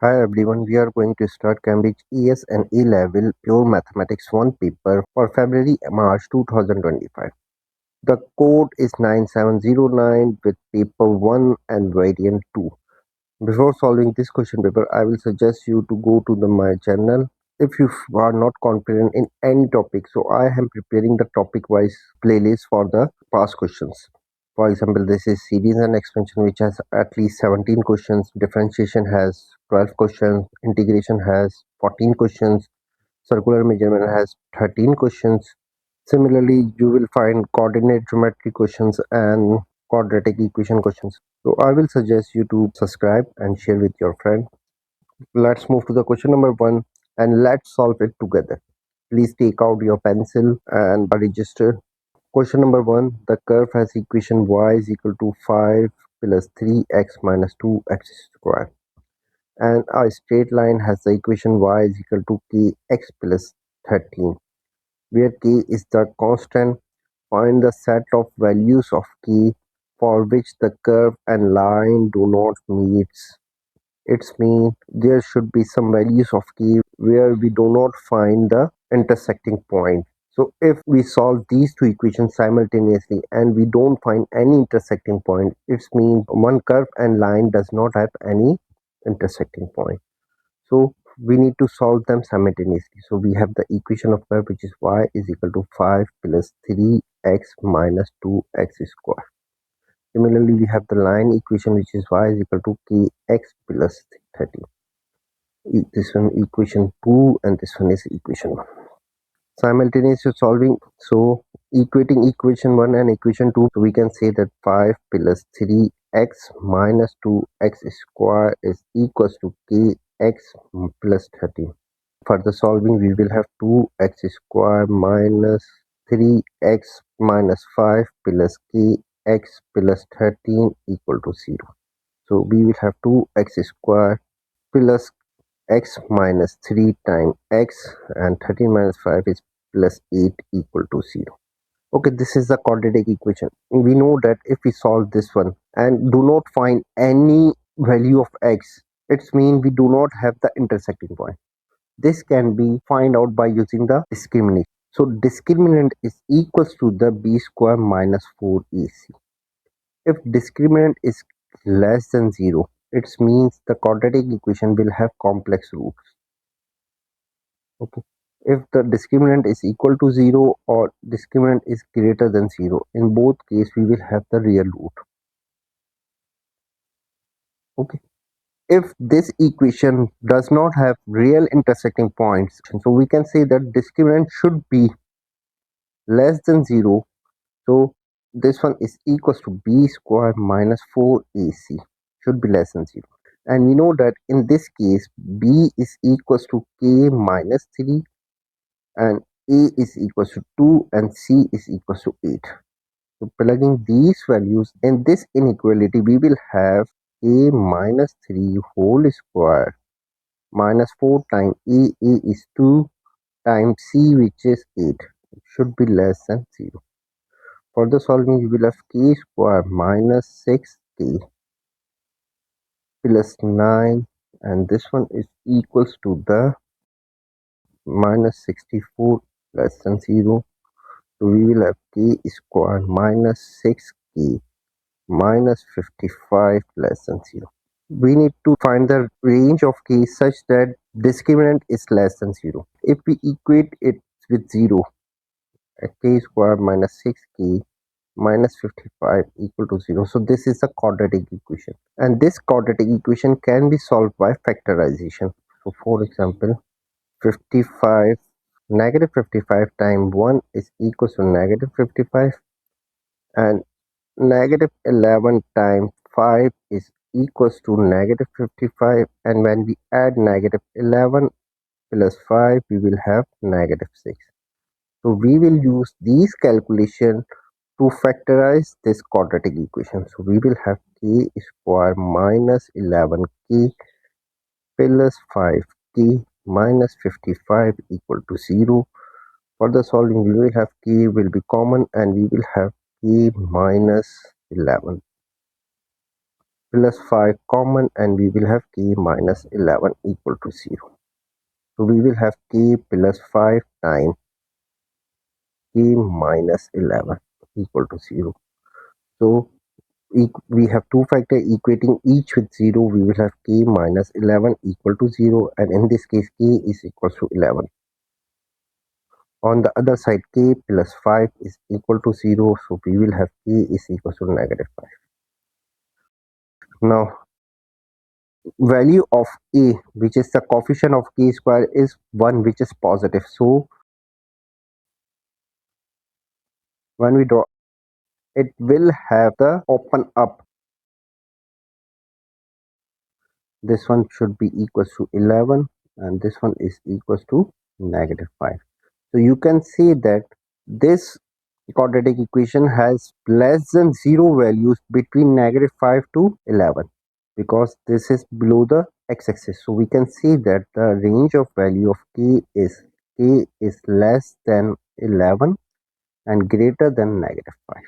Hi everyone, we are going to start Cambridge ES and A Level Pure Mathematics 1 paper for February March 2025. The code is 9709 with paper 1 and variant 2. Before solving this question paper, I will suggest you to go to my channel if you are not confident in any topic. So I am preparing the topic wise playlist for the past questions. For example, this is series and expansion which has at least 17 questions, differentiation has 12 questions, integration has 14 questions, circular measurement has 13 questions. Similarly, you will find coordinate geometry questions and quadratic equation questions. So I will suggest you to subscribe and share with your friend. Let's move to the question number 1 and let's solve it together. Please take out your pencil and register. Question number 1. The curve has equation y is equal to 5 plus 3x minus 2x square. And a straight line has the equation y is equal to kx plus 13, where k is the constant. Find the set of values of k for which the curve and line do not meet. It means there should be some values of k where we do not find the intersecting point. So if we solve these two equations simultaneously and we don't find any intersecting point, it means one curve and line does not have any intersecting point. So we need to solve them simultaneously. So we have the equation of curve which is y is equal to 5 plus 3x minus 2x square. Similarly, we have the line equation which is y is equal to kx plus 30. This one equation 2 and this one is equation 1. Simultaneously solving, so equating equation 1 and equation 2, so we can say that 5 plus 3x minus 2x square is equals to kx plus 30. Further solving, we will have 2x square minus 3x minus 5 plus kx plus 13 equal to 0. So we will have 2x square plus x minus 3 times x and 13 minus 5 is plus 8 equal to 0. Okay, this is the quadratic equation. We know that if we solve this one and do not find any value of x, it means we do not have the intersecting point. This can be find out by using the discriminant. So discriminant is equals to the b square minus 4ac. If discriminant is less than 0, it means the quadratic equation will have complex roots. Okay. If the discriminant is equal to 0 or discriminant is greater than 0, in both cases we will have the real root. Okay. If this equation does not have real intersecting points, so we can say that discriminant should be less than 0. So this one is equals to b square minus 4ac, should be less than 0. And we know that in this case b is equals to k minus 3 and a is equals to 2 and c is equals to 8. So plugging these values in this inequality, we will have a minus 3 whole square minus 4 times a is 2 times c which is 8. It should be less than 0. For the solving, we will have k square minus 6k plus 9 and this one is equals to the minus 64 less than 0. So we will have k square minus 6k minus 55 less than 0. We need to find the range of k such that discriminant is less than 0. If we equate it with 0, k square minus 6k minus 55 equal to 0. So this is a quadratic equation. And this quadratic equation can be solved by factorization. So for example, 55 negative 55 times 1 is equal to negative 55 and negative 11 times 5 is equals to negative 55, and when we add negative 11 plus 5 we will have negative 6. So we will use these calculations to factorize this quadratic equation. So we will have k square minus 11k plus 5k minus 55 equal to 0. For the solving, we will have k will be common and we will have k minus 11. plus 5 common, and we will have k minus 11 equal to 0. So we will have k plus 5 times k minus 11 equal to 0. So we have two factors equating each with 0. We will have k minus 11 equal to 0, and in this case k is equal to 11. On the other side, k plus 5 is equal to 0, so we will have k is equal to negative 5. Now, value of a, which is the coefficient of k square, is 1, which is positive. So when we draw, it will have the open up. This one should be equal to 11, and this one is equal to negative 5. So you can see that this quadratic equation has less than 0 values between negative 5 to 11, because this is below the x-axis. So we can see that the range of value of k is less than 11 and greater than negative 5.